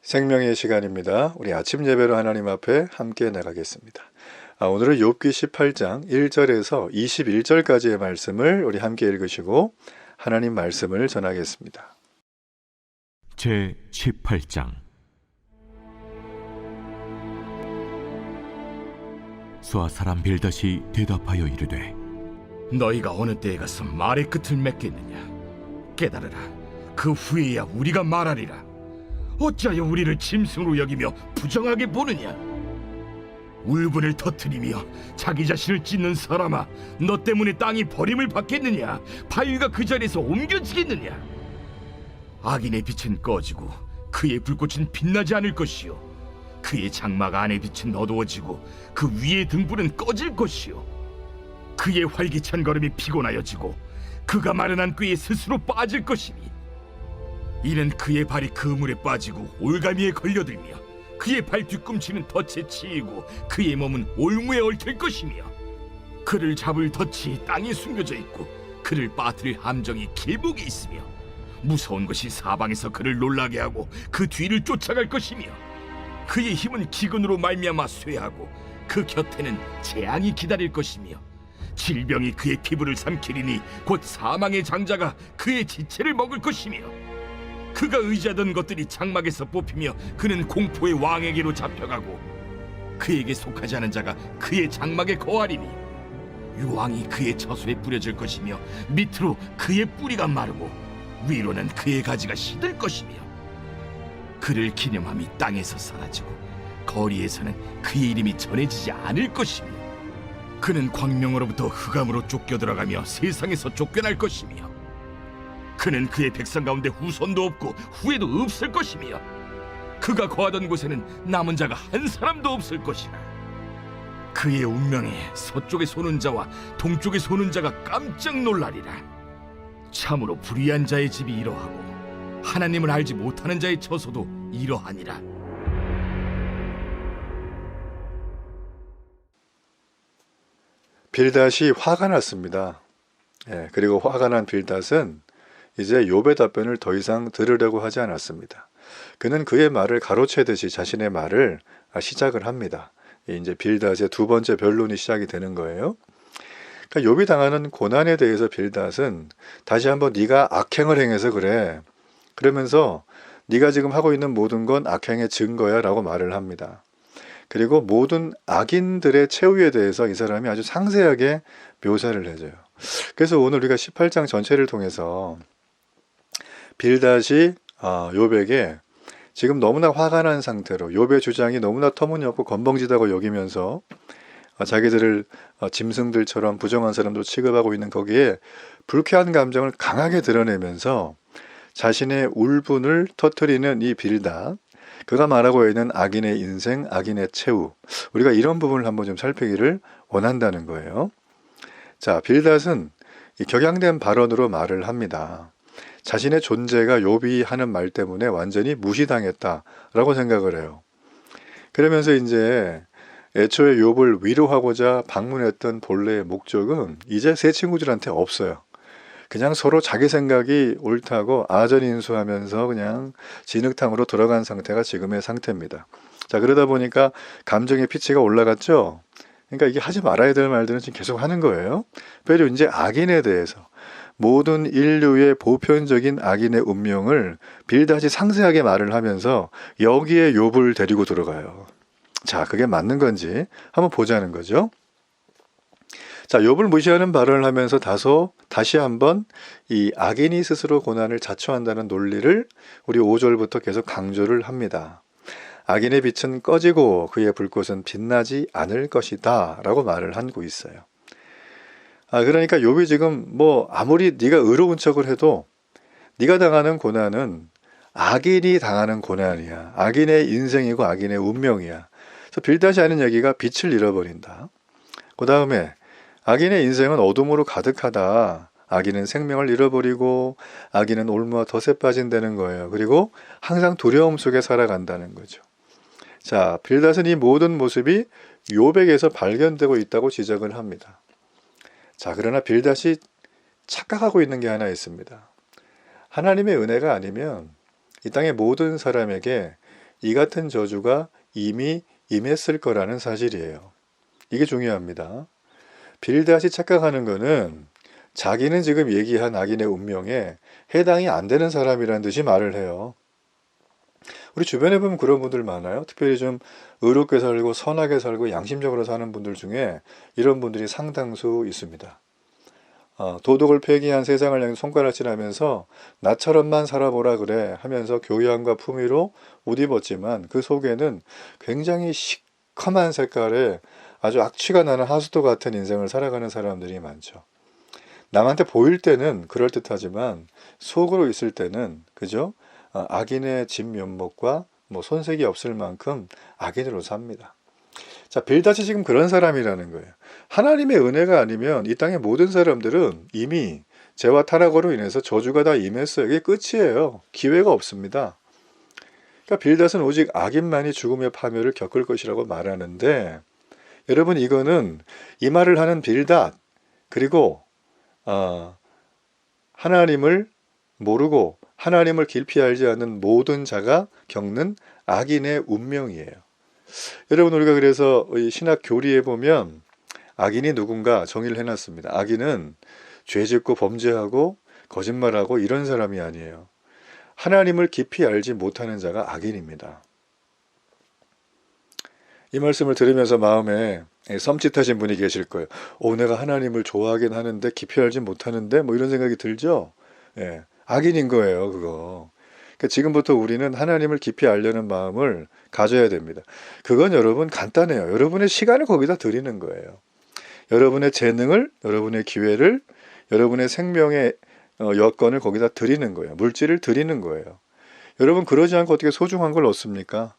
생명의 시간입니다. 우리 아침 예배로 하나님 앞에 함께 나가겠습니다. 오늘은 욥기 18장 1절에서 21절까지의 말씀을 우리 함께 읽으시고 하나님 말씀을 전하겠습니다. 제 18장. 수아 사람 빌닷이 대답하여 이르되, 너희가 어느 때에 가서 말의 끝을 맺겠느냐? 깨달으라. 그 후에야 우리가 말하리라. 어찌하여 우리를 짐승으로 여기며 부정하게 보느냐? 울분을 터뜨리며 자기 자신을 찢는 사람아, 너 때문에 땅이 버림을 받겠느냐? 바위가 그 자리에서 옮겨지겠느냐? 악인의 빛은 꺼지고 그의 불꽃은 빛나지 않을 것이요, 그의 장막 안의 빛은 어두워지고 그 위의 등불은 꺼질 것이요, 그의 활기찬 걸음이 피곤하여지고 그가 마련한 꾀에 스스로 빠질 것이니, 이는 그의 발이 그물에 빠지고 올가미에 걸려들며 그의 발 뒤꿈치는 덫에 치이고 그의 몸은 올무에 얽힐 것이며, 그를 잡을 덫이 땅에 숨겨져 있고 그를 빠뜨릴 함정이 길목에 있으며, 무서운 것이 사방에서 그를 놀라게 하고 그 뒤를 쫓아갈 것이며, 그의 힘은 기근으로 말미암아 쇠하고 그 곁에는 재앙이 기다릴 것이며, 질병이 그의 피부를 삼키리니 곧 사망의 장자가 그의 지체를 먹을 것이며, 그가 의지하던 것들이 장막에서 뽑히며 그는 공포의 왕에게로 잡혀가고 그에게 속하지 않은 자가 그의 장막에 거하리니, 유황이 그의 처소에 뿌려질 것이며 밑으로 그의 뿌리가 마르고 위로는 그의 가지가 시들 것이며, 그를 기념함이 땅에서 사라지고 거리에서는 그의 이름이 전해지지 않을 것이며, 그는 광명으로부터 흑암으로 쫓겨 들어가며 세상에서 쫓겨날 것이며, 그는 그의 백성 가운데 후손도 없고 후에도 없을 것이며, 그가 거하던 곳에는 남은 자가 한 사람도 없을 것이라. 그의 운명에 서쪽에 소는 자와 동쪽에 소는 자가 깜짝 놀라리라. 참으로 불의한 자의 집이 이러하고 하나님을 알지 못하는 자의 처소도 이러하니라. 빌닷이 화가 났습니다. 그리고 화가 난 빌닷은 이제 욥의 답변을 더 이상 들으려고 하지 않았습니다. 그는 그의 말을 가로채듯이 자신의 말을 시작을 합니다. 이제 빌닷의 두 번째 변론이 시작이 되는 거예요. 그러니까 욥이 당하는 고난에 대해서 빌닷은 다시 한번 네가 악행을 행해서 그래, 그러면서 네가 지금 하고 있는 모든 건 악행의 증거야 라고 말을 합니다. 그리고 모든 악인들의 최후에 대해서 이 사람이 아주 상세하게 묘사를 해줘요. 그래서 오늘 우리가 18장 전체를 통해서 빌닷이 욥에게 지금 너무나 화가 난 상태로 욥의 주장이 너무나 터무니없고 건방지다고 여기면서 자기들을 짐승들처럼 부정한 사람도 취급하고 있는 거기에 불쾌한 감정을 강하게 드러내면서 자신의 울분을 터뜨리는 이 빌닷, 그가 말하고 있는 악인의 인생, 악인의 최후, 우리가 이런 부분을 한번 좀 살피기를 원한다는 거예요. 자, 빌닷은 이 격양된 발언으로 말을 합니다. 자신의 존재가 욥이 하는 말 때문에 완전히 무시당했다라고 생각을 해요. 그러면서 이제 애초에 욥을 위로하고자 방문했던 본래의 목적은 이제 세 친구들한테 없어요. 그냥 서로 자기 생각이 옳다고 아전인수하면서 그냥 진흙탕으로 들어간 상태가 지금의 상태입니다. 자, 그러다 보니까 감정의 피치가 올라갔죠. 그러니까 이게 하지 말아야 될 말들은 지금 계속 하는 거예요. 그리고 이제 악인에 대해서 모든 인류의 보편적인 악인의 운명을 빌닷이 상세하게 말을 하면서 여기에 욥을 데리고 들어가요. 자, 그게 맞는 건지 한번 보자는 거죠. 자, 욥을 무시하는 발언을 하면서 다시 한번 이 악인이 스스로 고난을 자초한다는 논리를 우리 5절부터 계속 강조를 합니다. 악인의 빛은 꺼지고 그의 불꽃은 빛나지 않을 것이다 라고 말을 하고 있어요. 그러니까 욥이 지금 아무리 네가 의로운 척을 해도 네가 당하는 고난은 악인이 당하는 고난이야. 악인의 인생이고 악인의 운명이야. 그래서 빌닷이 하는 얘기가 빛을 잃어버린다. 그 다음에 악인의 인생은 어둠으로 가득하다. 악인은 생명을 잃어버리고 악인은 올무와 덫에 빠진다는 거예요. 그리고 항상 두려움 속에 살아간다는 거죠. 자, 빌닷은 이 모든 모습이 욥에게서 발견되고 있다고 지적을 합니다. 자, 그러나 빌닷이 착각하고 있는 게 하나 있습니다. 하나님의 은혜가 아니면 이 땅의 모든 사람에게 이 같은 저주가 이미 임했을 거라는 사실이에요. 이게 중요합니다. 빌닷이 착각하는 거는 자기는 지금 얘기한 악인의 운명에 해당이 안 되는 사람이라는 듯이 말을 해요. 우리 주변에 보면 그런 분들 많아요. 특별히 좀 의롭게 살고 선하게 살고 양심적으로 사는 분들 중에 이런 분들이 상당수 있습니다. 도덕을 폐기한 세상을 향해 손가락질하면서 나처럼만 살아보라 그래 하면서 교양과 품위로 옷 입었지만 그 속에는 굉장히 시커먼 색깔의 아주 악취가 나는 하수도 같은 인생을 살아가는 사람들이 많죠. 남한테 보일 때는 그럴듯하지만 속으로 있을 때는 그죠? 악인의 진면목과 손색이 없을 만큼 악인으로 삽니다. 자, 빌닷이 지금 그런 사람이라는 거예요. 하나님의 은혜가 아니면 이 땅의 모든 사람들은 이미 죄와 타락으로 인해서 저주가 다 임했어요. 이게 끝이에요. 기회가 없습니다. 그러니까 빌닷은 오직 악인만이 죽음의 파멸을 겪을 것이라고 말하는데 여러분 이거는 이 말을 하는 빌닷 그리고 하나님을 모르고 하나님을 깊이 알지 않는 모든 자가 겪는 악인의 운명이에요. 여러분 우리가 그래서 신학 교리에 보면 악인이 누군가 정의를 해놨습니다. 악인은 죄짓고 범죄하고 거짓말하고 이런 사람이 아니에요. 하나님을 깊이 알지 못하는 자가 악인입니다. 이 말씀을 들으면서 마음에 섬찟하신 분이 계실 거예요. 내가 하나님을 좋아하긴 하는데 깊이 알지 못하는데 이런 생각이 들죠? 예, 악인인 거예요, 그거. 그러니까 지금부터 우리는 하나님을 깊이 알려는 마음을 가져야 됩니다. 그건 여러분 간단해요. 여러분의 시간을 거기다 드리는 거예요. 여러분의 재능을, 여러분의 기회를, 여러분의 생명의 여건을 거기다 드리는 거예요. 물질을 드리는 거예요. 여러분 그러지 않고 어떻게 소중한 걸 얻습니까?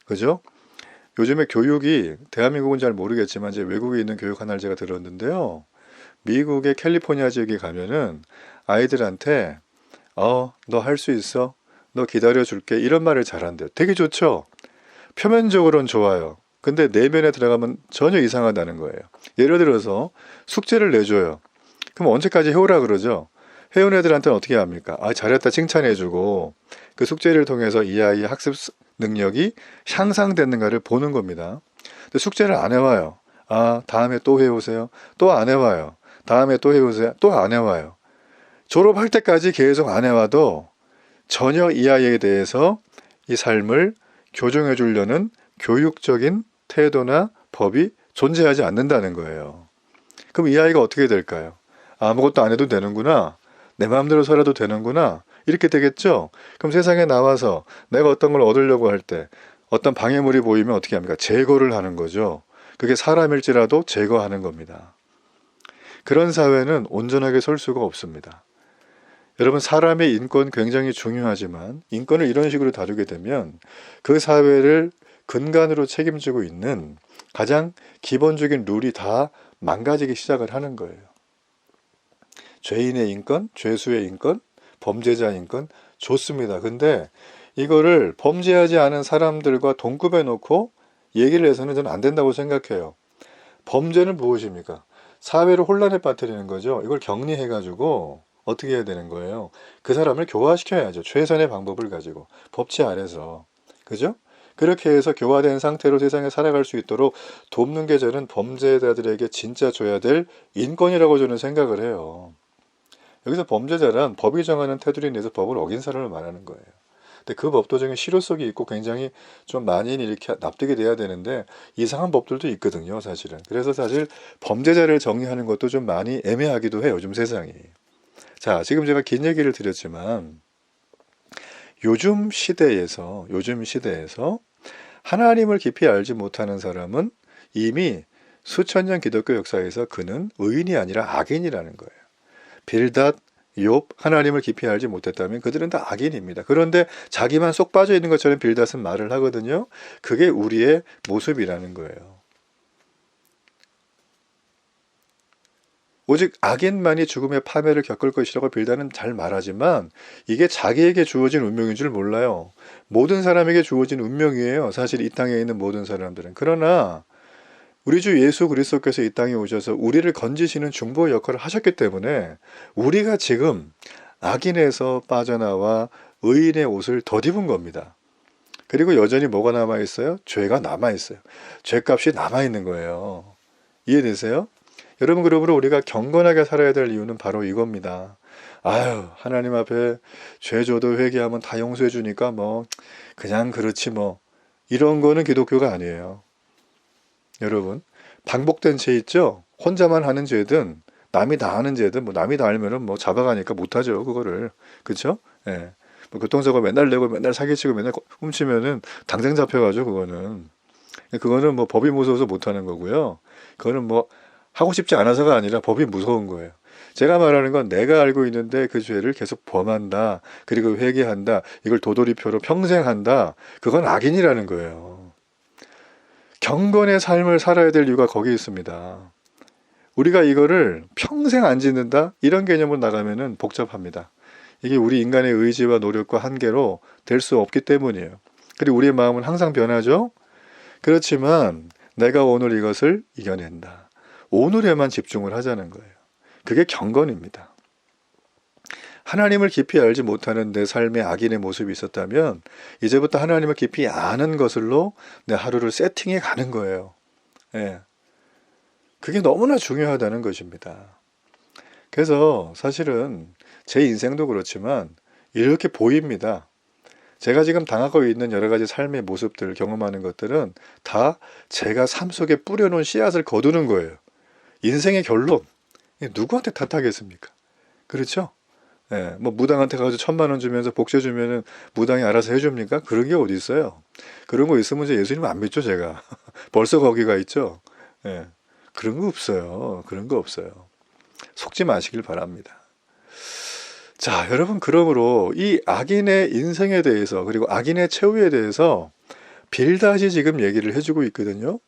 그죠? 요즘에 교육이 대한민국은 잘 모르겠지만 이제 외국에 있는 교육 하나를 제가 들었는데요. 미국의 캘리포니아 지역에 가면은 아이들한테 너 할 수 있어? 너 기다려줄게. 이런 말을 잘한대요. 되게 좋죠? 표면적으로는 좋아요. 근데 내면에 들어가면 전혀 이상하다는 거예요. 예를 들어서 숙제를 내줘요. 그럼 언제까지 해오라 그러죠? 해온 애들한테는 어떻게 합니까? 잘했다 칭찬해주고 그 숙제를 통해서 이 아이의 학습 능력이 향상됐는가를 보는 겁니다. 근데 숙제를 안 해와요. 다음에 또 해오세요. 또 안 해와요. 다음에 또 해오세요. 또 안 해와요. 졸업할 때까지 계속 안 해와도 전혀 이 아이에 대해서 이 삶을 교정해 주려는 교육적인 태도나 법이 존재하지 않는다는 거예요. 그럼 이 아이가 어떻게 될까요? 아무것도 안 해도 되는구나. 내 마음대로 살아도 되는구나. 이렇게 되겠죠? 그럼 세상에 나와서 내가 어떤 걸 얻으려고 할 때 어떤 방해물이 보이면 어떻게 합니까? 제거를 하는 거죠. 그게 사람일지라도 제거하는 겁니다. 그런 사회는 온전하게 설 수가 없습니다. 여러분 사람의 인권 굉장히 중요하지만 인권을 이런 식으로 다루게 되면 그 사회를 근간으로 책임지고 있는 가장 기본적인 룰이 다 망가지기 시작을 하는 거예요. 죄인의 인권, 죄수의 인권, 범죄자 인권 좋습니다. 근데 이거를 범죄하지 않은 사람들과 동급해 놓고 얘기를 해서는 저는 안 된다고 생각해요. 범죄는 무엇입니까? 사회를 혼란에 빠뜨리는 거죠. 이걸 격리해가지고 어떻게 해야 되는 거예요? 그 사람을 교화시켜야죠. 최선의 방법을 가지고 법치 아래서. 그죠? 그렇게 해서 교화된 상태로 세상에 살아갈 수 있도록 돕는 게 저는 범죄자들에게 진짜 줘야 될 인권이라고 저는 생각을 해요. 여기서 범죄자란 법이 정하는 테두리 내에서 법을 어긴 사람을 말하는 거예요. 근데 그 법도적인 실효성이 있고 굉장히 좀 많이 이렇게 납득이 돼야 되는데 이상한 법들도 있거든요, 사실은. 그래서 사실 범죄자를 정의하는 것도 좀 많이 애매하기도 해요, 요즘 세상이. 자, 지금 제가 긴 얘기를 드렸지만 요즘 시대에서 하나님을 깊이 알지 못하는 사람은 이미 수천 년 기독교 역사에서 그는 의인이 아니라 악인이라는 거예요. 빌닷, 욥, 하나님을 깊이 알지 못했다면 그들은 다 악인입니다. 그런데 자기만 쏙 빠져 있는 것처럼 빌닷은 말을 하거든요. 그게 우리의 모습이라는 거예요. 오직 악인만이 죽음의 파멸을 겪을 것이라고 빌닷은 잘 말하지만 이게 자기에게 주어진 운명인 줄 몰라요. 모든 사람에게 주어진 운명이에요. 사실 이 땅에 있는 모든 사람들은. 그러나 우리 주 예수 그리스도께서 이 땅에 오셔서 우리를 건지시는 중보 역할을 하셨기 때문에 우리가 지금 악인에서 빠져나와 의인의 옷을 덧입은 겁니다. 그리고 여전히 뭐가 남아있어요? 죄가 남아있어요. 죄값이 남아있는 거예요. 이해되세요? 여러분, 그러므로 우리가 경건하게 살아야 될 이유는 바로 이겁니다. 아유, 하나님 앞에 죄 줘도 회개하면 다 용서해 주니까 뭐 그냥 그렇지 뭐, 이런 거는 기독교가 아니에요. 여러분, 반복된 죄 있죠? 혼자만 하는 죄든 남이 다 하는 죄든, 뭐 남이 다 알면은 뭐 잡아가니까 못하죠, 그거를. 그쵸? 예. 뭐 교통사고 맨날 내고 맨날 사기치고 맨날 훔치면은 당장 잡혀가죠, 그거는. 그거는 뭐 법이 무서워서 못하는 거고요. 그거는 뭐 하고 싶지 않아서가 아니라 법이 무서운 거예요. 제가 말하는 건 내가 알고 있는데 그 죄를 계속 범한다. 그리고 회개한다. 이걸 도돌이표로 평생 한다. 그건 악인이라는 거예요. 경건의 삶을 살아야 될 이유가 거기 있습니다. 우리가 이거를 평생 안 짓는다? 이런 개념으로 나가면은 복잡합니다. 이게 우리 인간의 의지와 노력과 한계로 될 수 없기 때문이에요. 그리고 우리의 마음은 항상 변하죠? 그렇지만 내가 오늘 이것을 이겨낸다. 오늘에만 집중을 하자는 거예요. 그게 경건입니다. 하나님을 깊이 알지 못하는 내 삶의 악인의 모습이 있었다면 이제부터 하나님을 깊이 아는 것으로 내 하루를 세팅해 가는 거예요. 예. 그게 너무나 중요하다는 것입니다. 그래서 사실은 제 인생도 그렇지만 이렇게 보입니다. 제가 지금 당하고 있는 여러 가지 삶의 모습들, 경험하는 것들은 다 제가 삶 속에 뿌려놓은 씨앗을 거두는 거예요. 인생의 결론. 누구한테 탓하겠습니까? 그렇죠? 예, 뭐 무당한테 가서 1,000만 원 주면서 복제 주면은 무당이 알아서 해줍니까? 그런 게 어디 있어요? 그런 거 있으면 이제 예수님 안 믿죠, 제가. 벌써 거기가 있죠? 예, 그런 거 없어요. 그런 거 없어요. 속지 마시길 바랍니다. 자, 여러분, 그러므로 이 악인의 인생에 대해서, 그리고 악인의 최후에 대해서 빌닷이 지금 얘기를 해주고 있거든요.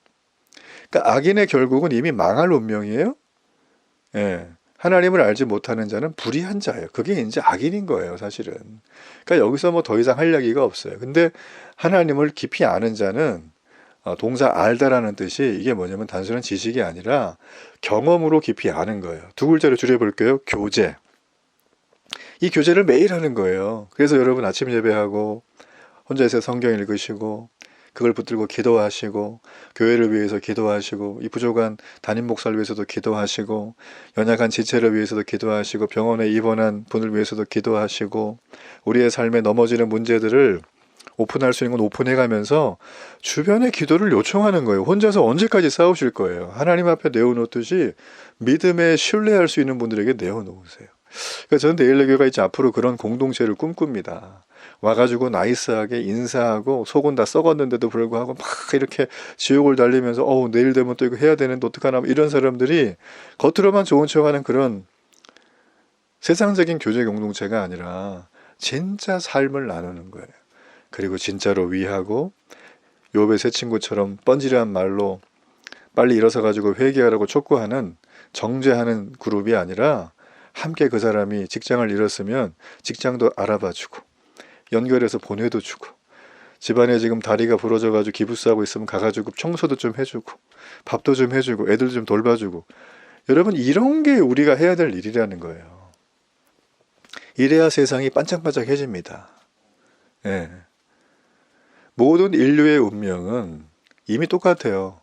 그러니까 악인의 결국은 이미 망할 운명이에요. 예. 하나님을 알지 못하는 자는 불의한 자예요. 그게 이제 악인인 거예요, 사실은. 그러니까 여기서 뭐 더 이상 할 이야기가 없어요. 근데 하나님을 깊이 아는 자는 동사 알다라는 뜻이 이게 뭐냐면 단순한 지식이 아니라 경험으로 깊이 아는 거예요. 두 글자로 줄여볼게요. 교제. 이 교제를 매일 하는 거예요. 그래서 여러분 아침 예배하고 혼자서 성경 읽으시고 그걸 붙들고 기도하시고 교회를 위해서 기도하시고 이 부족한 담임 목사를 위해서도 기도하시고 연약한 지체를 위해서도 기도하시고 병원에 입원한 분을 위해서도 기도하시고 우리의 삶에 넘어지는 문제들을 오픈할 수 있는 건 오픈해가면서 주변에 기도를 요청하는 거예요. 혼자서 언제까지 싸우실 거예요. 하나님 앞에 내어놓듯이 믿음에 신뢰할 수 있는 분들에게 내어놓으세요. 그러니까 저는 내일내교가 이제 앞으로 그런 공동체를 꿈꿉니다. 와가지고 나이스하게 인사하고 속은 다 썩었는데도 불구하고 막 이렇게 지옥을 달리면서 내일 되면 또 이거 해야 되는데 어떡하나 이런 사람들이 겉으로만 좋은 척하는 그런 세상적인 교제 공동체가 아니라 진짜 삶을 나누는 거예요. 그리고 진짜로 위하고 욥의 세 친구처럼 뻔질한 말로 빨리 일어서 가지고 회개하라고 촉구하는 정죄하는 그룹이 아니라 함께 그 사람이 직장을 잃었으면 직장도 알아봐주고 연결해서 보내도 주고 집안에 지금 다리가 부러져가지고 기부스하고 있으면 가가지고 청소도 좀 해주고 밥도 좀 해주고 애들 좀 돌봐주고 여러분 이런 게 우리가 해야 될 일이라는 거예요. 이래야 세상이 반짝반짝해집니다. 예. 모든 인류의 운명은 이미 똑같아요.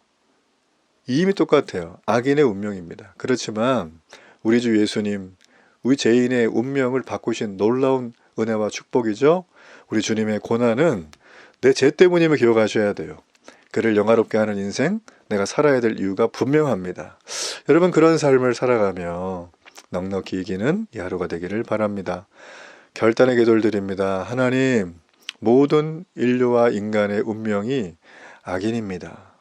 이미 똑같아요. 악인의 운명입니다. 그렇지만 우리 주 예수님, 우리 죄인의 운명을 바꾸신 놀라운 은혜와 축복이죠. 우리 주님의 고난은 내 죄 때문임을 기억하셔야 돼요. 그를 영화롭게 하는 인생, 내가 살아야 될 이유가 분명합니다. 여러분 그런 삶을 살아가며 넉넉히 이기는 이 하루가 되기를 바랍니다. 결단의 기도를 드립니다. 하나님, 모든 인류와 인간의 운명이 악인입니다.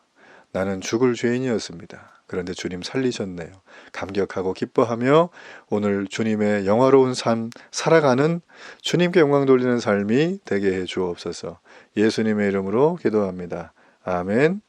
나는 죽을 죄인이었습니다. 그런데 주님 살리셨네요. 감격하고 기뻐하며 오늘 주님의 영화로운 삶 살아가는 주님께 영광 돌리는 삶이 되게 해 주옵소서. 예수님의 이름으로 기도합니다. 아멘.